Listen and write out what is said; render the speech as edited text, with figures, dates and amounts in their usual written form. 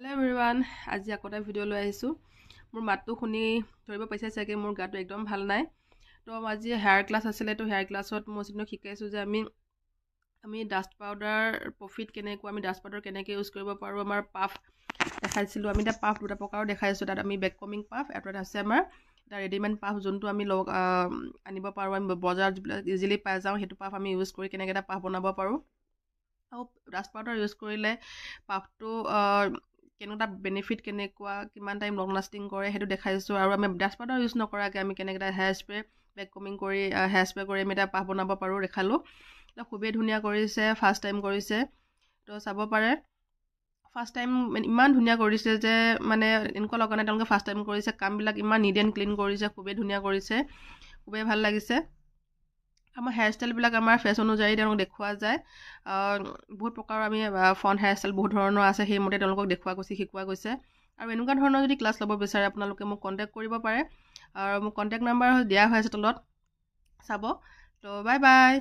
Hello everyone, আজি আকৌ এটা ভিডিঅ' লৈ আহিছোঁ। মোৰ মাতটো শুনি ধৰিব পাইছে চাগে মোৰ গাটো একদম ভাল নাই। তো আজি হেয়াৰ ক্লাছ আছিলে, তো হেয়াৰ ক্লাছত মই শিকাইছোঁ যে আমি ডাষ্ট পাউডাৰ প্ৰফিট কেনেকৈ, আমি ডাষ্ট পাউডাৰ কেনেকৈ ইউজ কৰিব পাৰোঁ। আমাৰ পাফ দেখাইছিলোঁ, আমি এতিয়া পাফ দুটা প্ৰকাৰৰ দেখাইছোঁ। তাত আমি বেক কমিং পাফ, এটা আছে আমাৰ এটা ৰেডিমেড পাফ, যোনটো আমি আনিব পাৰোঁ, আমি বজাৰত যিবিলাক ইজিলি পাই যাওঁ, সেইটো পাফ আমি ইউজ কৰি কেনেকৈ এটা পাফ বনাব পাৰোঁ। আৰু ডাষ্ট পাউডাৰ ইউজ কৰিলে পাফটো কেনেকুৱা বেনিফিট, কেনেকুৱা কিমান টাইম লং লাষ্টিং কৰে সেইটো দেখাইছোঁ। আৰু আমি ডাষ্ট পাউডাৰ ইউজ নকৰাকৈ আমি কেনেকৈ এটা হেয়াৰ স্প্ৰে বেক কমিং কৰি হেয়াৰ স্প্ৰে কৰি আমি এটা পাফ বনাব পাৰোঁ দেখালোঁ। খুবেই ধুনীয়া কৰিছে, ফাৰ্ষ্ট টাইম কৰিছে, তো চাব পাৰে। ফাৰ্ষ্ট টাইম ইমান ধুনীয়া কৰিছে যে মানে এনেকুৱা লগা নাই তেওঁলোকে ফাৰ্ষ্ট টাইম কৰিছে। কামবিলাক ইমান নিট এণ্ড ক্লিন কৰিছে, খুবেই ধুনীয়া কৰিছে, খুবেই ভাল লাগিছে। আমাৰ হেয়াৰ ষ্টাইলবিলাক আমাৰ ফেচ অনুযায়ী তেওঁলোকক দেখুওৱা যায়। বহুত প্ৰকাৰৰ আমি ফ্ৰণ্ট হেয়াৰ ষ্টাইল বহুত ধৰণৰ আছে, সেইমতে তেওঁলোকক দেখুওৱা গৈছে, শিকোৱা গৈছে। আৰু এনেকুৱা ধৰণৰ যদি ক্লাছ ল'ব বিচাৰে আপোনালোকে মোক কণ্টেক্ট কৰিব পাৰে। আৰু মোক কণ্টেক্ট নাম্বাৰ দিয়া হৈ আছে তলত, চাব। তো বাই বাই।